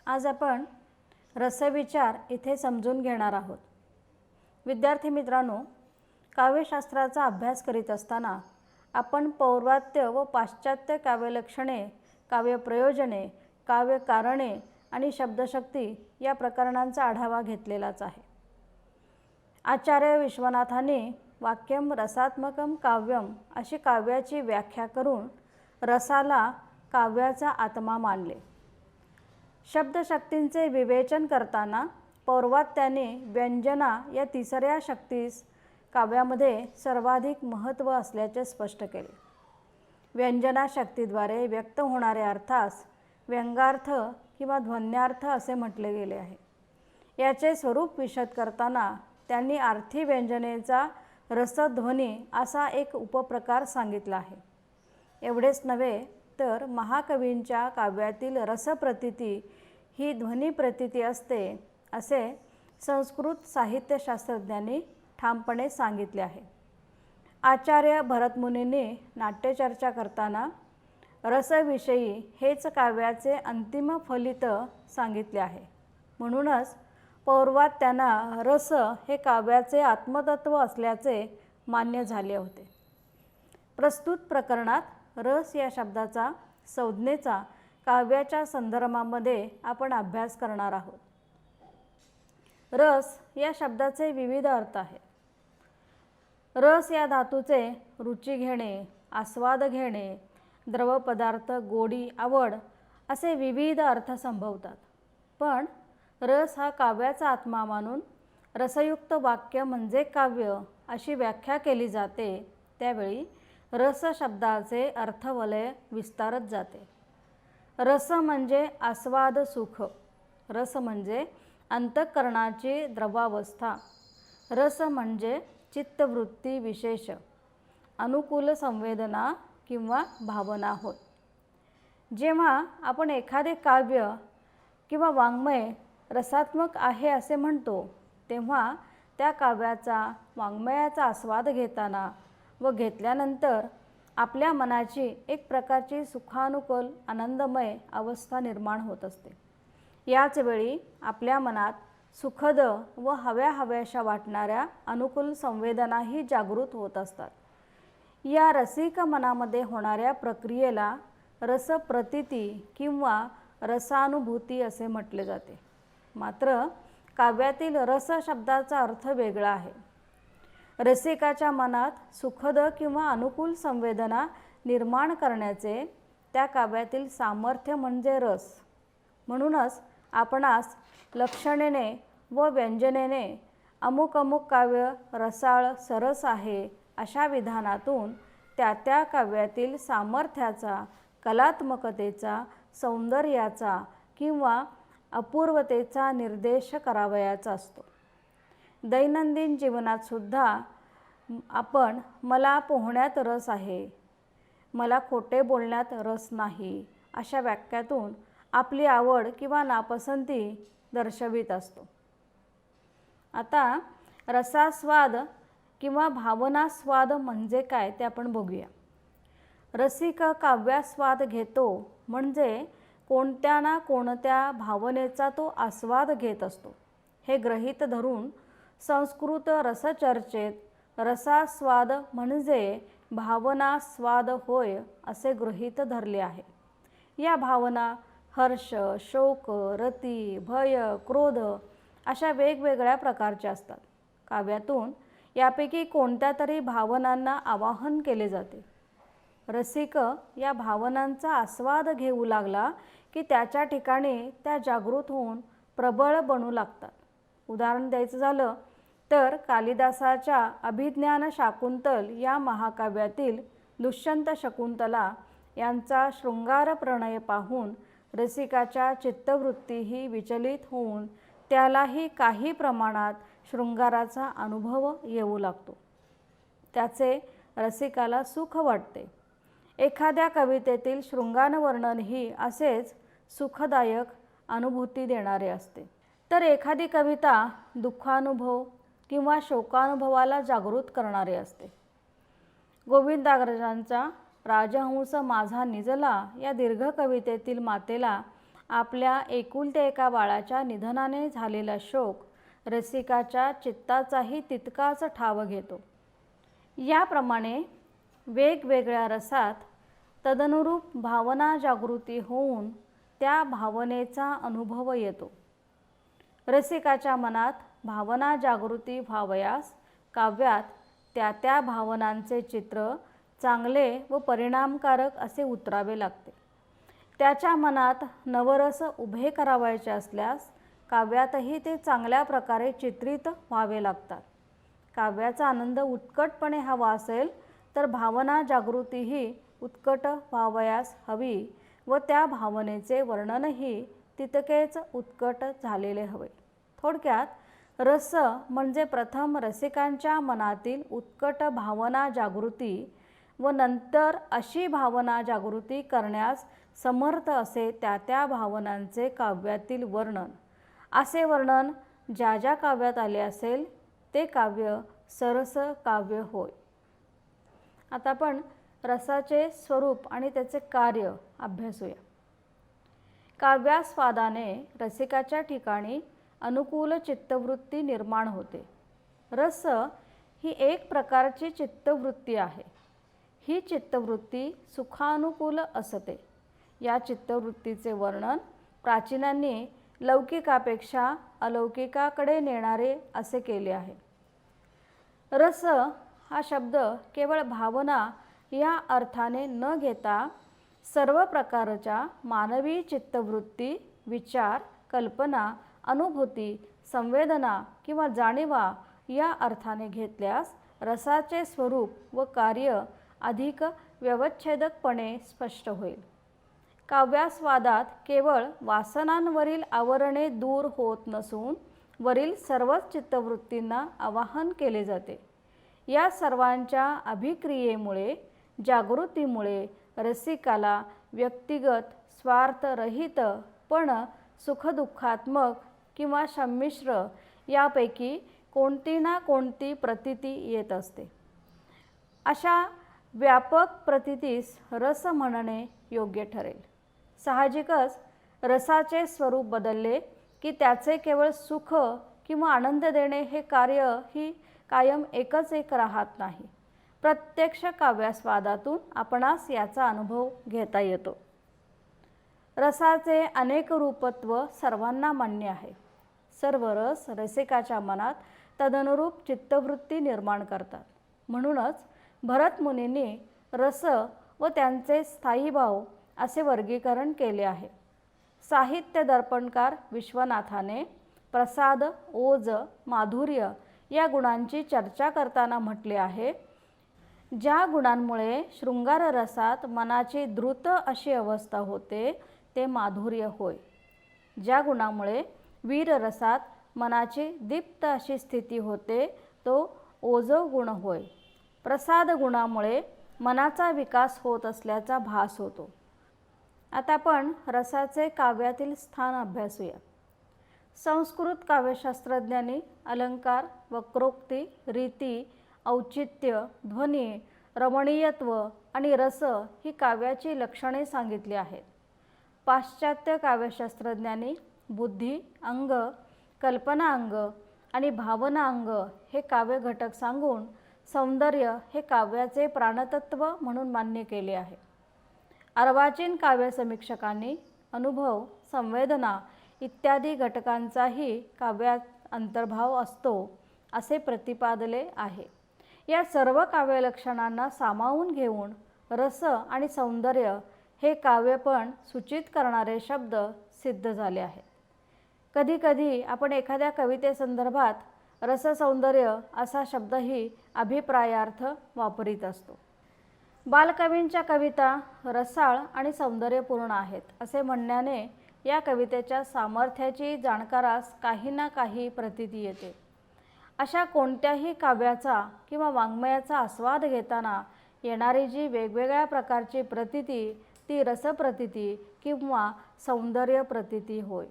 आज आपण रसविचार इथे समजून घेणार आहोत। विद्यार्थी मित्रांनो, काव्यशास्त्राचा अभ्यास करीत असताना आपण पौर्वात्य व पाश्चात्य काव्यलक्षणे, काव्यप्रयोजने, काव्यकारणे आणि शब्दशक्ती या प्रकरणांचा आढावा घेतलेलाच आहे। आचार्य विश्वनाथांनी वाक्यम रसात्मकम काव्यम अशी काव्याची व्याख्या करून रसाला काव्याचा आत्मा मानले। शब्दशक्तींचे विवेचन करताना पौर्वात्याने व्यंजना या तिसऱ्या शक्तीस काव्यामध्ये सर्वाधिक महत्त्व असल्याचे स्पष्ट केले। व्यंजना शक्तीद्वारे व्यक्त होणाऱ्या अर्थास व्यंगार्थ किंवा ध्वन्यार्थ असे म्हटले गेले आहे। याचे स्वरूप विशद करताना त्यांनी आर्थी व्यंजनेचा रसध्वनी असा एक उपप्रकार सांगितला आहे। एवढेच नव्हे तर महाकवींच्या काव्यातील रसप्रतीती ही ध्वनिप्रतीती असते असे संस्कृत साहित्यशास्त्रज्ञांनी ठामपणे सांगितले आहे। आचार्य भरतमुनींनी नाट्यचर्चा करताना रसविषयी हेच काव्याचे अंतिम फलित सांगितले आहे। म्हणूनच पौर्वात्यांना रस हे काव्याचे आत्मतत्व असल्याचे मान्य झाले होते। प्रस्तुत प्रकरणात रस या शब्दाचा संज्ञेचा काव्याच्या संदर्भामध्ये आपण अभ्यास करणार आहोत। रस या शब्दाचे विविध अर्थ आहेत। रस या धातूचे रुची घेणे, आस्वाद घेणे, द्रव पदार्थ, गोडी, आवड असे विविध अर्थ संभवतात। पण रस हा काव्याचा आत्मा मानून रसयुक्त वाक्य म्हणजे काव्य अशी व्याख्या केली जाते। त्यावेळी रस शब्दाचे अर्थवलय विस्तारत जाते। रस म्हणजे आस्वाद सुख, रस म्हणजे अंतःकरणाची द्रवावस्था, रस म्हणजे चित्तवृत्ती विशेष, अनुकूल संवेदना किंवा भावना होत। जेव्हा आपण एखादे काव्य किंवा वाङ्मय रसात्मक आहे असे म्हणतो, तेव्हा त्या काव्याचा वाङ्मयाचा आस्वाद घेताना व घेतल्यानंतर आपल्या मनाची एक प्रकारची सुखानुकूल आनंदमय अवस्था निर्माण होत असते। याच वेळी आपल्या मनात सुखद व हव्याहव्याशा वाटणाऱ्या अनुकूल संवेदनाही जागृत होत असतात। या रसिक मनामध्ये होणाऱ्या प्रक्रियेला रसप्रतीती किंवा रसानुभूती असे म्हटले जाते। मात्र काव्यातील रस शब्दाचा अर्थ वेगळा आहे। रसिकाच्या मनात सुखद किंवा अनुकूल संवेदना निर्माण करण्याचे त्या काव्यातील सामर्थ्य म्हणजे रस। म्हणूनच आपणास लक्षणेने व व्यंजनेने अमुक अमुक काव्य रसाळ सरस आहे अशा विधानातून त्या काव्यातील सामर्थ्याचा, कलात्मकतेचा, सौंदर्याचा किंवा अपूर्वतेचा निर्देश करावयाचा असतो। दैनंदिन जीवनात सुद्धा आपण मला पोहण्यात रस आहे, मला खोटे बोलण्यात रस नाही अशा वाक्यातून आपली आवड किंवा नापसंती दर्शवित असतो। आता रसास्वाद किंवा भावनास्वाद म्हणजे काय ते आपण बघूया। रसिक काव्यास्वाद घेतो म्हणजे कोणत्या ना कोणत्या भावनेचा तो आस्वाद घेत असतो। हे गृहीत धरून संस्कृत रसचर्चेत रसास्वाद म्हणजे भावनास्वाद होय असे गृहीत धरले आहे। या भावना हर्ष, शोक, रती, भय, क्रोध अशा वेगवेगळ्या प्रकारच्या असतात। काव्यातून यापैकी कोणत्या तरी भावनांना आवाहन केले जाते। रसिक या भावनांचा आस्वाद घेऊ लागला की त्याच्या ठिकाणी त्या जागृत होऊन प्रबळ बनू लागतात। उदाहरण द्यायचं झालं तर कालिदासाच्या अभिज्ञान शाकुंतल या महाकाव्यातील दुष्यंत शकुंतला यांचा शृंगार प्रणय पाहून रसिकाच्या चित्तवृत्तीही विचलित होऊन त्यालाही काही प्रमाणात शृंगाराचा अनुभव येऊ लागतो। त्याचे रसिकाला सुख वाटते। एखाद्या कवितेतील शृंगारवर्णनही असेच सुखदायक अनुभूती देणारे असते। तर एखादी कविता दुःखानुभव किंवा शोकानुभवाला जागृत करणारे असते। गोविंदाग्रजांचा राजहंस माझा निजला या दीर्घ कवितेतील मातेला आपल्या एकुलते एका बाळाच्या निधनाने झालेला शोक रसिकाच्या चित्ताचाही तितकाच ठाव घेतो. याप्रमाणे वेगवेगळ्या रसात तदनुरूप भावना जागृती होऊन त्या भावनेचा अनुभव येतो. रसिकाच्या मनात भावना जागृती व्हावयास काव्यात त्या त्या भावनांचे चित्र चांगले व परिणामकारक असे उतरावे लागते. त्याच्या मनात नवरस उभे करावयाचे असल्यास काव्यातही ते चांगल्या प्रकारे चित्रित व्हावे लागतात. काव्याचा आनंद उत्कटपणे हवा असेल तर भावना जागृतीही उत्कट व्हावयास हवी व त्या भावनेचे वर्णनही तितकेच उत्कट झालेले हवे. थोडक्यात रस म्हणजे प्रथम रसिकांच्या मनातील उत्कट भावना जागृती व नंतर अशी भावना जागृती करण्यास समर्थ असे त्या त्या भावनांचे काव्यातील वर्णन. असे वर्णन ज्या ज्या काव्यात आले असेल ते काव्य सरस काव्य होय. आता आपण रसाचे स्वरूप आणि त्याचे कार्य अभ्यासूया. काव्यास्वादाने रसिकाच्या ठिकाणी अनुकूल चित्तवृत्ती निर्माण होते. रस ही एक प्रकारची चित्तवृत्ती आहे. ही चित्तवृत्ती सुखानुकूल असते. या चित्तवृत्तीचे वर्णन प्राचीनांनी लौकिकापेक्षा अलौकिकाकडे नेणारे असे केले आहे. रस हा शब्द केवळ भावना या अर्थाने न घेता सर्व प्रकारच्या मानवी चित्तवृत्ती, विचार, कल्पना, अनुभूती, संवेदना किंवा जाणीवा या अर्थाने घेतल्यास रसाचे स्वरूप व कार्य अधिक व्यवच्छेदकपणे स्पष्ट होईल. काव्यास्वादात केवळ वासनांवरील आवरणे दूर होत नसून वरील सर्वच चित्तवृत्तींना आवाहन केले जाते. या सर्वांच्या अभिक्रियेमुळे, जागृतीमुळे रसिकाला व्यक्तिगत, स्वार्थरहित पण सुखदुःखात्मक किंवा संमिश्र यापैकी कोणती ना कोणती प्रतीती येत असते. अशा व्यापक प्रतीतीस रस म्हणणे योग्य ठरेल. साहजिकच रसाचे स्वरूप बदलले की त्याचे केवळ सुख किंवा आनंद देणे हे कार्य ही कायम एकच एक राहत नाही. प्रत्यक्ष काव्यास्वादातून आपणास याचा अनुभव घेता येतो. रसाचे अनेक रूपत्व सर्वांना मान्य आहे. सर्व रस रसिकाच्या मनात तदनुरूप चित्तवृत्ती निर्माण करतात. म्हणूनच भरतमुनींनी रस व त्यांचे स्थायीभाव असे वर्गीकरण केले आहे. साहित्य दर्पणकार विश्वनाथाने प्रसाद, ओज, माधुर्य या गुणांची चर्चा करताना म्हटले आहे, ज्या गुणांमुळे शृंगार रसात मनाची द्रुत अशी अवस्था होते ते माधुर्य होय. ज्या गुणामुळे वीर रसात मनाची दीप्त अशी स्थिती होते तो ओजो गुण होय. प्रसाद गुणामुळे मनाचा विकास होत असल्याचा भास होतो. आता आपण रसाचे काव्यातील स्थान अभ्यासूया. संस्कृत काव्यशास्त्रज्ञांनी अलंकार, वक्रोक्ती, रीती, औचित्य, ध्वनी, रमणीयत्व आणि रस ही काव्याची लक्षणे सांगितली आहेत. पाश्चात्य काव्यशास्त्रज्ञांनी बुद्धी अंग, कल्पना अंग आणि भावना अंग हे काव्य घटक सांगून सौंदर्य हे काव्याचे प्राणतत्व म्हणून मान्य केले आहे. अर्वाचीन काव्य समीक्षकांनी अनुभव, संवेदना इत्यादी घटकांचाही काव्यात अंतर्भाव असतो असे प्रतिपादले आहे. या सर्व काव्यलक्षणांना सामावून घेऊन रस आणि सौंदर्य हे काव्यपण सूचित करणारे शब्द सिद्ध झाले आहेत. कधीकधी आपण एखाद्या कवितेसंदर्भात रससौंदर्य असा शब्दही अभिप्रायार्थ वापरीत असतो. बालकवींच्या कविता रसाळ आणि सौंदर्यपूर्ण आहेत असे म्हणण्याने या कवितेच्या सामर्थ्याची जाणकारास काही ना काही प्रतीती येते. अशा कोणत्याही काव्याचा किंवा वाङ्मयाचा आस्वाद घेताना येणारी जी वेगवेगळ्या प्रकारची प्रतीती ती रसप्रतीती किंवा सौंदर्य प्रतीती होय.